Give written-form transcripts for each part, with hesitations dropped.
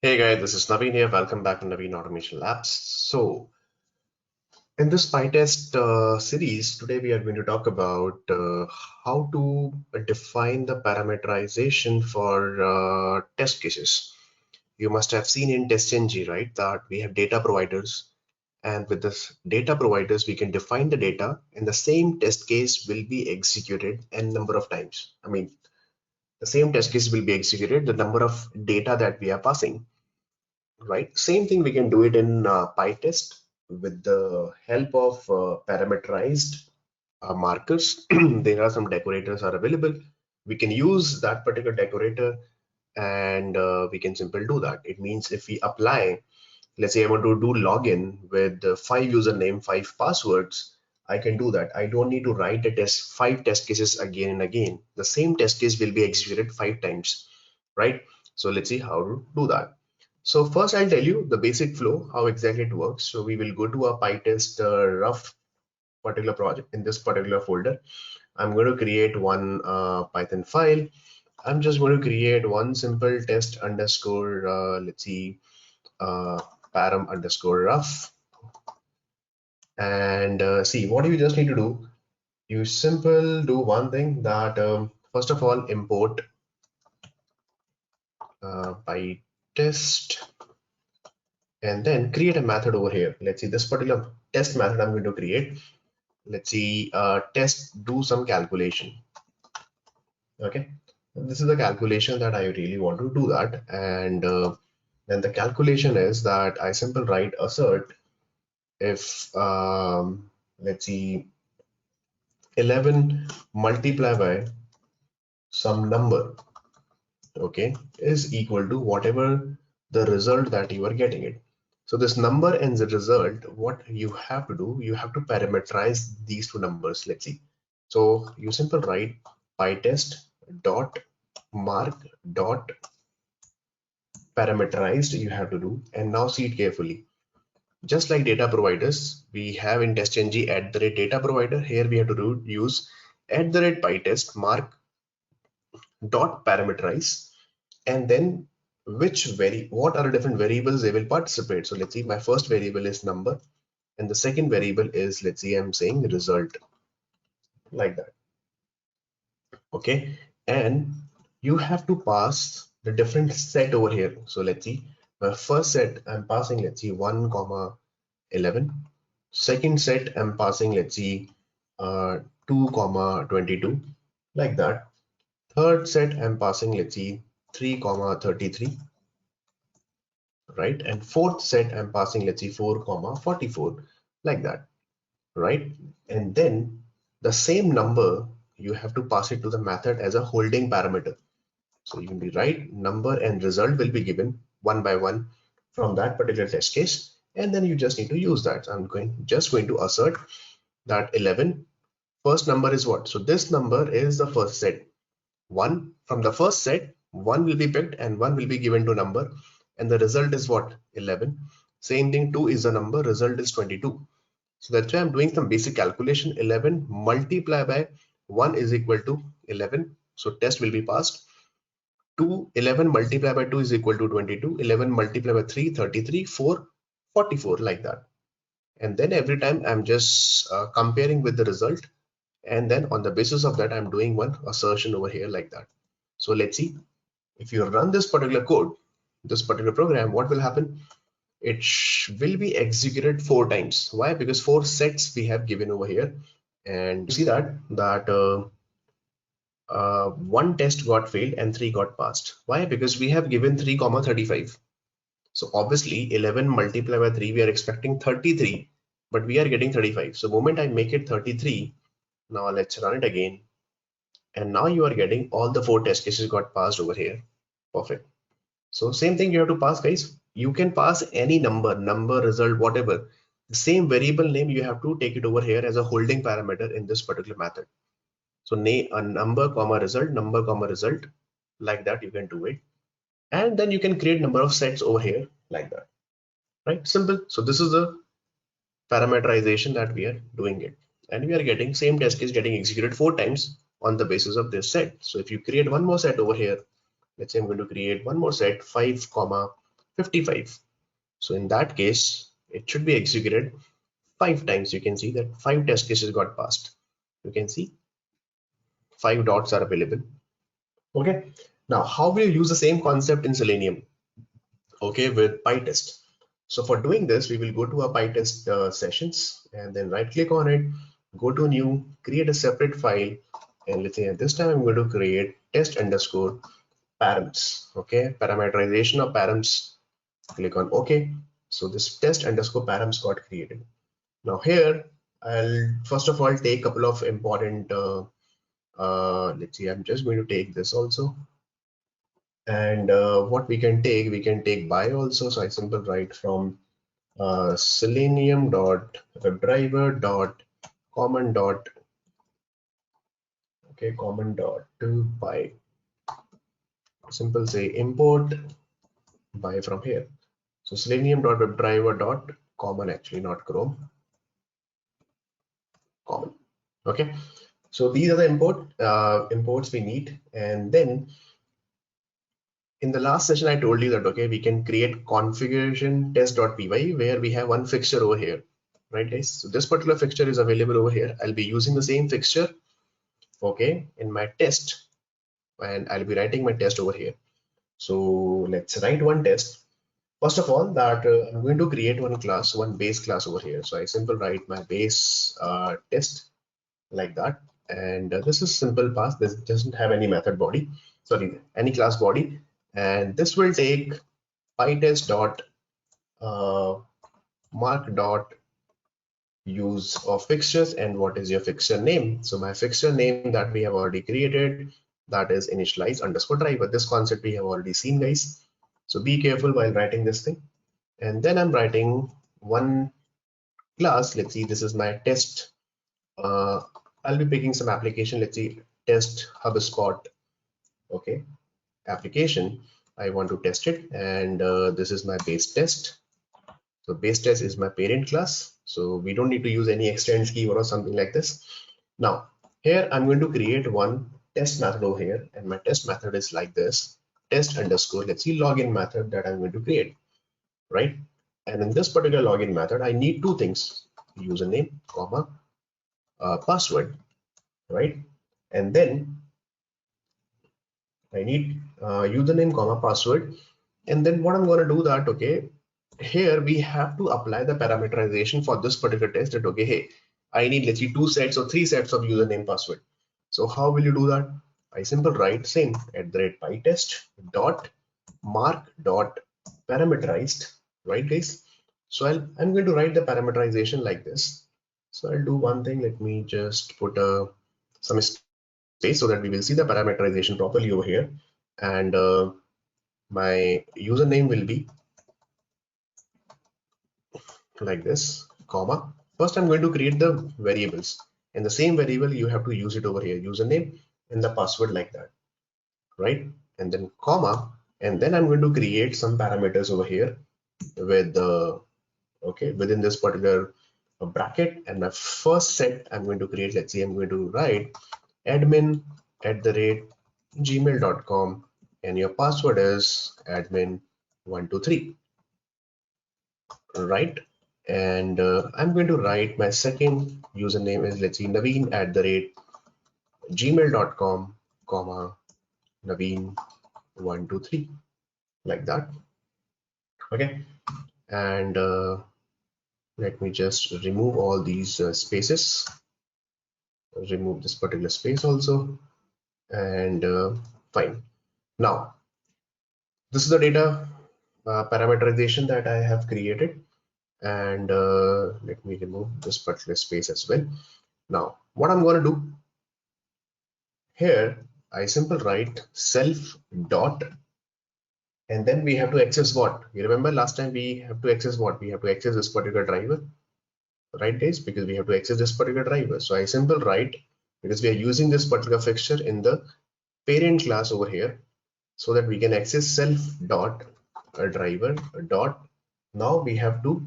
Hey guys, this is Naveen here. Welcome back to Naveen Automation Labs. So, in this PyTest series, today we are going to talk about how to define the parameterization for test cases. You must have seen in TestNG, right, that we have data providers, and with this data providers, we can define the data, and the same test case will be executed n number of times. The same test case will be executed the number of data that we are passing. Right, same thing we can do it in PyTest with the help of parameterized markers. There are some decorators are available. We can use that particular decorator and we can simply do that. It means if we apply, let's say I want to do login with 5 username, 5 passwords, I can do that. I don't need to write the 5 test cases again and again. The same test case will be executed 5 times, right? So let's see how to do that. So first I'll tell you the basic flow, how exactly it works. So we will go to a PyTest rough particular project in this particular folder. I'm going to create one Python file. I'm just going to create one simple test underscore, let's see, uh, param underscore rough. And see, what you just need to do, you simple do one thing that first of all, import PyTest and then create a method over here. Let's see this particular test method I'm going to create. Let's see, test do some calculation. Okay, this is the calculation that I really want to do that. And then the calculation is that I simply write assert if let's see 11 multiplied by some number, okay, is equal to whatever the result that you are getting it. So this number and the result, what you have to do, you have to parameterize these two numbers. Let's see. So you simply write PyTest dot mark dot parameterized you have to do, and now see it carefully. Just like data providers, we have in TestNG @data provider. Here we have to use @PyTest mark dot parameterize, and then what are the different variables they will participate. So let's see, my first variable is number, and the second variable is, let's see, I'm saying result, like that. Okay, and you have to pass the different set over here. So let's see, my first set I'm passing, let's see, 1 comma 11. Second set I'm passing, let's see, 2 comma 22, like that. Third set I'm passing, let's see, 3 comma 33, right? And fourth set I'm passing, let's see, 4 comma 44, like that, right? And then the same number you have to pass it to the method as a holding parameter. So you can be right, number and result will be given one by one from that particular test case, and then you just need to use that. So I'm just going to assert that 11 first number is what? So this number is the first set. One from the first set, one will be picked and one will be given to number, and the result is what? 11. Same thing, 2 is the number, result is 22. So that's why I'm doing some basic calculation. 11 multiplied by 1 is equal to 11. So test will be passed. 11 multiplied by 2 is equal to 22. 11 multiplied by 3, 33. 4, 44, like that. And then every time I'm just comparing with the result. And then on the basis of that, I'm doing one assertion over here, like that. So let's see, if you run this particular code, this particular program, what will happen? It will be executed 4 times. Why? Because 4 sets we have given over here, and you see that one test got failed and 3 got passed. Why? Because we have given 3 comma 35. So obviously 11 multiplied by 3, we are expecting 33, but we are getting 35. So moment I make it 33, now let's run it again, and now you are getting all the 4 test cases got passed over here. Perfect. So same thing you have to pass, guys. You can pass any number, result, whatever. The same variable name, you have to take it over here as a holding parameter in this particular method. So name a number comma result, like that you can do it. And then you can create number of sets over here, like that. Right? Simple. So this is the parameterization that we are doing it. And we are getting same test case getting executed 4 times on the basis of this set. So if you create one more set over here, let's say I'm going to create one more set 5 comma 55. So in that case, it should be executed 5 times. You can see that 5 test cases got passed. You can see 5 dots are available. Okay. Now, how will you use the same concept in Selenium? Okay, with PyTest. So for doing this, we will go to our PyTest sessions and then right click on it, go to new, create a separate file. And let's say at this time, I'm going to create test underscore params. Okay, parameterization of params. Click on OK. So this test underscore params got created. Now here, I'll first of all take a couple of important, let's see, I'm just going to take this also. And what we can take by also. So I simply write from selenium dot webdriver dot common dot common dot by, simple say import by from here. So selenium dot webdriver dot common, actually not Chrome, common. Okay, so these are the imports we need. And then in the last session I told you that okay, we can create configuration test.py where we have one fixture over here, right guys? So this particular fixture is available over here. I'll be using the same fixture, okay, in my test, and I'll be writing my test over here. So let's write one test. First of all, that I'm going to create one base class over here. So I simply write my base test like that. And this is simple pass. This doesn't have any method body, sorry, any class body. And this will take PyTest dot mark dot use of fixtures and what is your fixture name. So my fixture name that we have already created, that is initialize underscore driver. This concept we have already seen, guys. So be careful while writing this thing. And then I'm writing one class. Let's see, this is my test. I'll be picking some application. Let's see, test HubSpot. Okay, application. I want to test it, and this is my base test. So base test is my parent class. So we don't need to use any extends keyword or something like this. Now here I'm going to create one test method over here, and my test method is like this, test underscore, let's see, login method that I'm going to create, right? And in this particular login method, I need two things, username, comma, password, right? And then I need username, comma, password. And then what I'm going to do that, okay, here we have to apply the parameterization for this particular test that, okay, hey, I need, let's see, 2 sets or 3 sets of username password. So how will you do that? I simply write same @PyTest dot mark dot parameterized, right guys? So I'm going to write the parameterization like this. So I'll do one thing. Let me just put some space so that we will see the parameterization properly over here. And my username will be like this, comma. First, I'm going to create the variables, and the same variable you have to use it over here, username and the password like that, right? And then comma, and then I'm going to create some parameters over here with the okay within this particular bracket. And my first set I'm going to create, let's see, I'm going to write admin@gmail.com, and your password is admin123, right? And I'm going to write my second username is, let's see, Naveen@gmail.com, comma, Naveen123, like that. Okay, and let me just remove all these spaces, remove this particular space also, and fine. Now this is the data parameterization that I have created, and let me remove this particular space as well. Now what I'm going to do here, I simply write self dot, and then we have to access what? You remember last time we have to access what? We have to access this particular driver, right guys? Because we have to access this particular driver. So I simply write, because we are using this particular fixture in the parent class over here, so that we can access self dot driver dot. Now we have to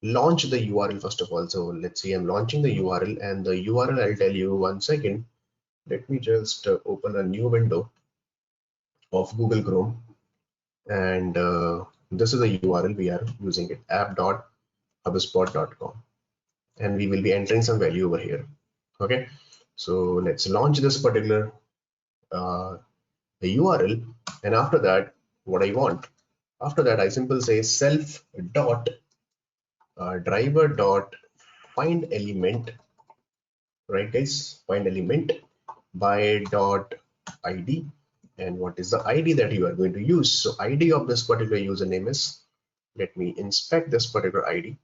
launch the URL first of all. So let's see, I'm launching the URL, and the URL, I'll tell you 1 second. Let me just open a new window of Google Chrome, and this is the URL we are using it, app.hubspot.com, and we will be entering some value over here. Okay, so let's launch this particular URL, and after that, what I want, after that I simply say self dot driver dot find element, right guys, find element by dot id, and what is the id that you are going to use. So id of this particular username is, let me inspect this particular id.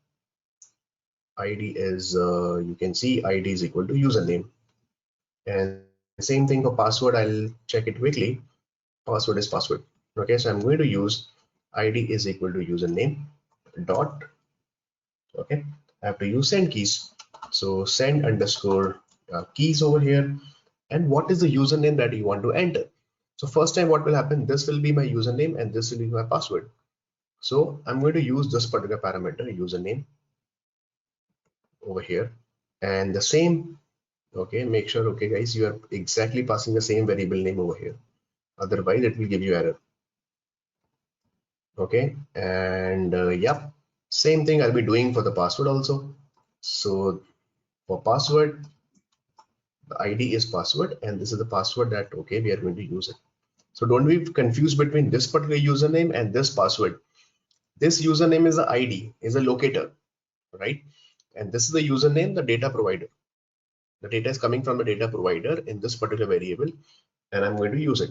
Id is you can see id is equal to username, and same thing for password. I'll check it quickly. Password is password. Okay, so I'm going to use id is equal to username dot, okay, I have to use send keys, so send underscore keys over here. And what is the username that you want to enter? So first time what will happen, this will be my username and this will be my password. So I'm going to use this particular parameter username over here, and the same, okay, make sure, okay guys, you are exactly passing the same variable name over here, otherwise it will give you error. Okay, and yeah, same thing I'll be doing for the password also. So for password, the id is password and this is the password that, okay, we are going to use it. So don't be confused between this particular username and this password. This username is the id, is a locator, right? And this is the username, the data provider. The data is coming from the data provider in this particular variable, and I'm going to use it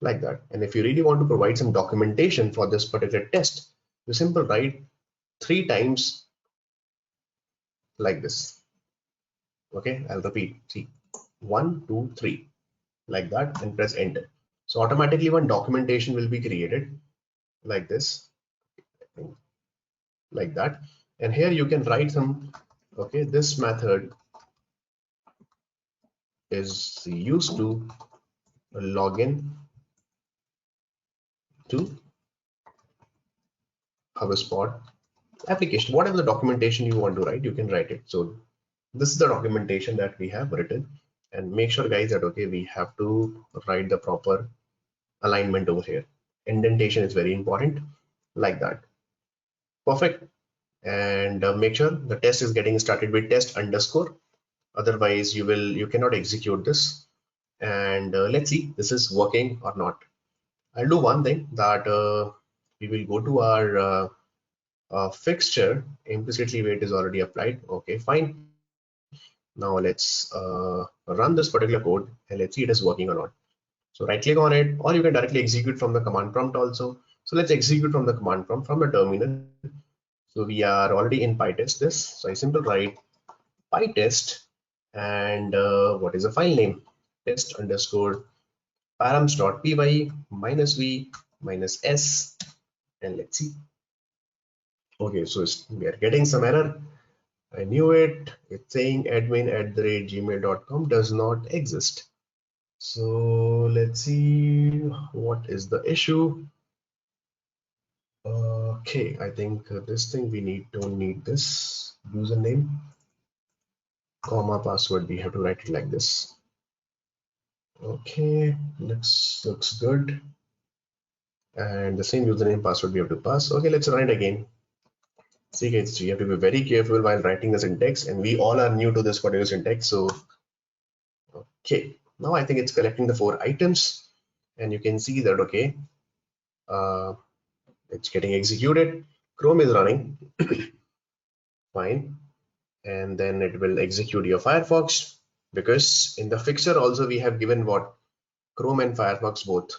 like that. And if you really want to provide some documentation for this particular test, you simply write 3 times like this. Okay, I'll repeat. See, 1, 2, 3, like that, and press enter. So automatically one documentation will be created like this, like that. And here you can write some, okay, this method is used to login to HubSpot application. Whatever the documentation you want to write, you can write it. So this is the documentation that we have written, and make sure guys that, okay, we have to write the proper alignment over here. Indentation is very important, like that. Perfect. And make sure the test is getting started with test underscore, otherwise you cannot execute this. And let's see this is working or not. I'll do one thing, that we will go to our fixture. Implicitly weight is already applied. Okay, fine. Now let's run this particular code and let's see it is working or not. So right click on it, or you can directly execute from the command prompt also. So let's execute from the command prompt from the terminal. So we are already in PyTest this. So I simply write PyTest, and what is the file name? Test underscore params.py minus v minus s, and let's see. Okay, so we are getting some error. I knew it. It's saying admin@gmail.com does not exist. So let's see what is the issue. Okay, I think this thing we don't need this username, comma password. We have to write it like this. Okay, looks good. And the same username password we have to pass. Okay, let's run it again. See guys, you have to be very careful while writing the syntax, and we all are new to this particular syntax. So okay, now I think it's collecting the 4 items, and you can see that, okay, uh, it's getting executed. Chrome is running fine, and then it will execute your Firefox, because in the fixture also we have given what, Chrome and Firefox both.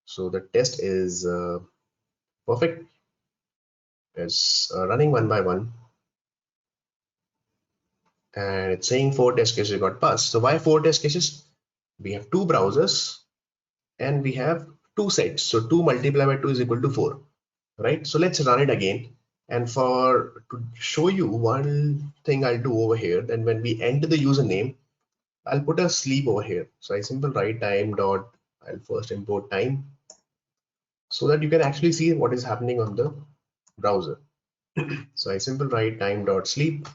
So the test is perfect. It's running one by one, and it's saying 4 test cases got passed. So why 4 test cases? We have 2 browsers and we have 2 sets. So 2 multiplied by 2 is equal to 4, right? So let's run it again. And to show you one thing I'll do over here, then when we enter the username, I'll put a sleep over here. So I simply write time dot, I'll first import time, so that you can actually see what is happening on the browser. So I simply write time dot sleep.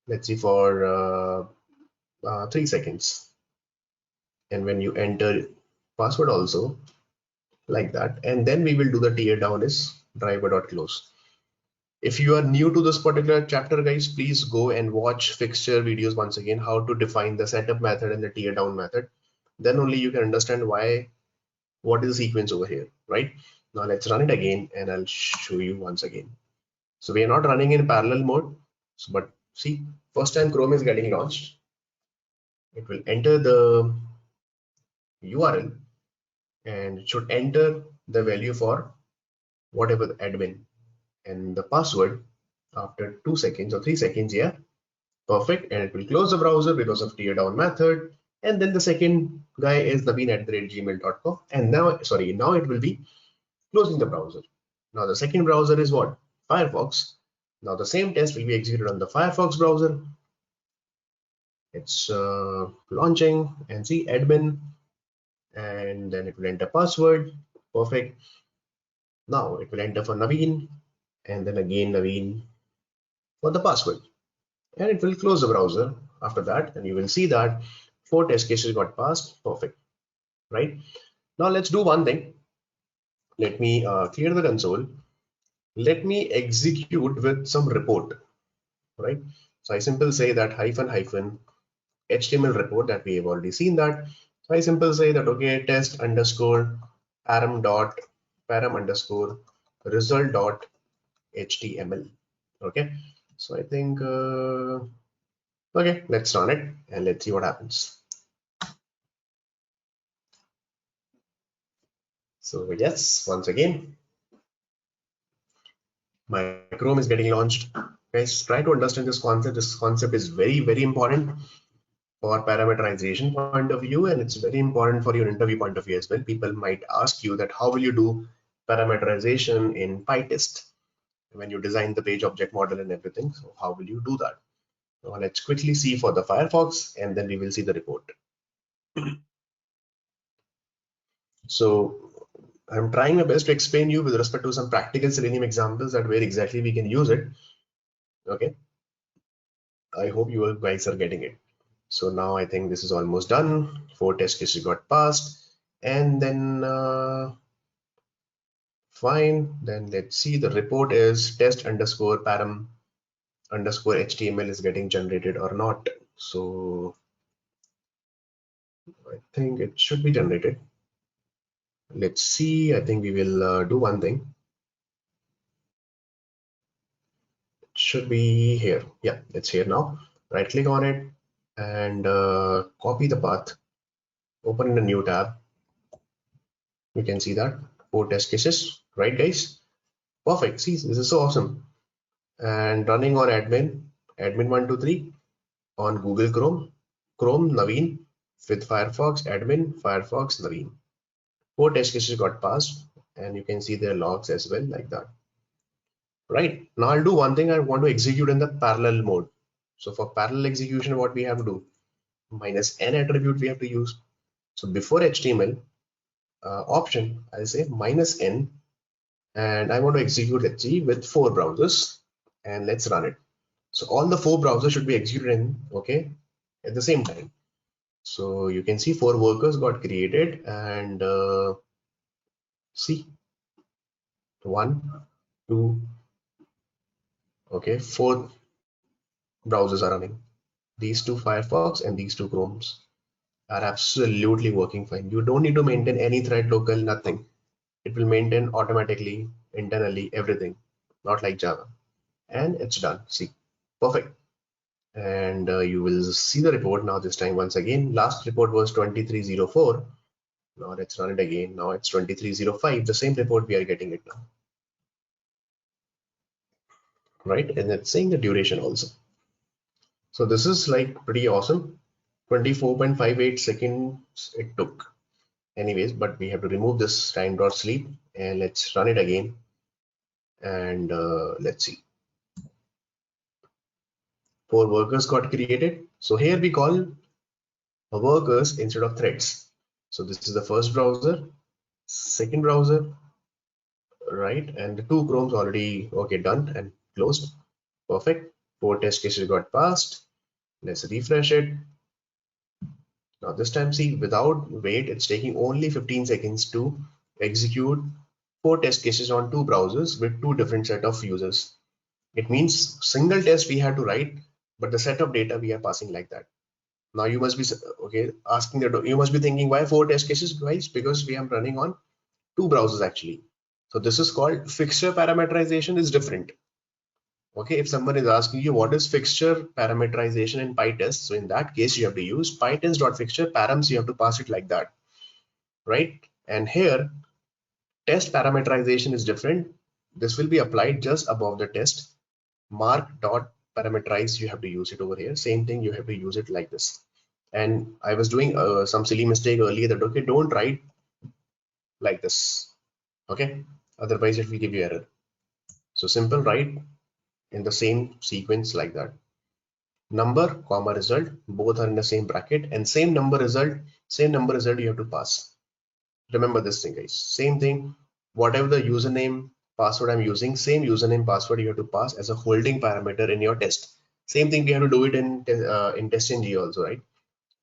Let's see for 3 seconds. And when you enter password also, like that. And then we will do the tear down is driver.close. If you are new to this particular chapter, guys, please go and watch fixture videos once again, how to define the setup method and the tear down method. Then only you can understand what is the sequence over here, right? Now let's run it again and I'll show you once again. So we are not running in parallel mode, but see, first time Chrome is getting launched. It will enter the URL and it should enter the value for whatever the admin and the password after 2 seconds or 3 seconds. Yeah, perfect. And it will close the browser because of tear down method. And then the second guy is Naveen@gmail.com. And now, sorry, now it will be closing the browser. Now the second browser is what? Firefox. Now the same test will be executed on the Firefox browser. It's launching and see admin, and then it will enter password. Perfect. Now it will enter for Naveen and then again Naveen for the password, and it will close the browser after that, and you will see that 4 test cases got passed. Perfect, right? Now let's do one thing. Let me clear the console. Let me execute with some report, right? So I simply say that hyphen HTML report that we have already seen that. So I simply say that, okay, test underscore param underscore result dot HTML. Okay, so I think okay, let's run it and let's see what happens. So yes, once again, my Chrome is getting launched. Guys, try to understand this concept. This concept is very, very important for parameterization point of view, and it's very important for your interview point of view as well. People might ask you that how will you do parameterization in PyTest when you design the page object model and everything. So how will you do that? Now let's quickly see for the Firefox and then we will see the report. So I'm trying my best to explain you with respect to some practical Selenium examples that where exactly we can use it. Okay, I hope you guys are getting it. So now I think this is almost done. 4 test cases got passed, and then fine. Then let's see, the report is test underscore param underscore HTML is getting generated or not. So I think it should be generated. Let's see. I think we will do one thing. It should be here. Yeah, it's here now. Right click on it and copy the path. Open in a new tab. You can see that 4 test cases, right, guys? Perfect. See, this is so awesome. And running on admin123 on Google Chrome Naveen with Firefox Firefox Naveen. 4 test cases got passed, and you can see their logs as well, like that. Right, now I'll do one thing. I want to execute in the parallel mode. So for parallel execution, what we have to do, -n attribute we have to use. So before HTML option, I'll say -n, and I want to execute HG with 4 browsers, and let's run it. So all the 4 browsers should be executed in, okay, at the same time. So you can see 4 workers got created, and see 1, 2, okay, 4 browsers are running. These 2 Firefox and these 2 Chromes are absolutely working fine. You don't need to maintain any thread local, nothing. It will maintain automatically, internally, everything, not like Java. And it's done. See, perfect. And you will see the report now this time once again. Last report was 2304. Now let's run it again. Now it's 2305. The same report, we are getting it now. Right? And it's saying the duration also. So this is like pretty awesome. 24.58 seconds it took. Anyways, but we have to remove this time.sleep and let's run it again. And let's see. 4 workers got created. So here we call workers instead of threads. So this is the first browser, second browser, right? And the 2 Chromes already, okay, done and closed. Perfect. 4 test cases got passed. Let's refresh it. Now this time, see, without wait, it's taking only 15 seconds to execute 4 test cases on 2 browsers with 2 different set of users. It means single test we have to write, but the set of data we are passing like that. Now you must be okay asking that you must be thinking why 4 test cases, guys? Because we are running on 2 browsers actually. So this is called fixture parameterization is different. Okay, if someone is asking you what is fixture parameterization in PyTest, so in that case you have to use PyTest.fixture params, you have to pass it like that, right? And here test parameterization is different. This will be applied just above the test. Mark.parameterize, you have to use it over here. Same thing, you have to use it like this. And I was doing some silly mistake earlier that okay, don't write like this. Okay, otherwise it will give you error. So simple, write in the same sequence like that. Number, comma, result, both are in the same bracket, and same number result you have to pass. Remember this thing, guys. Same thing, whatever the username password I'm using, same username password you have to pass as a holding parameter in your test. Same thing we have to do it in TestNG also, right?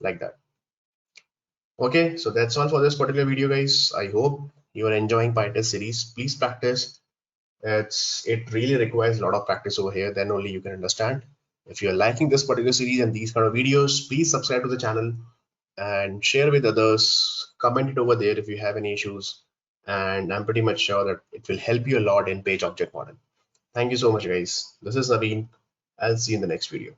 Like that. Okay, so that's all for this particular video, guys. I hope you are enjoying PyTest series. Please practice. It really requires a lot of practice over here. Then only you can understand. If you are liking this particular series and these kind of videos, please subscribe to the channel and share with others. Comment it over there if you have any issues. And I'm pretty much sure that it will help you a lot in page object model. Thank you so much, guys. This is Naveen. I'll see you in the next video.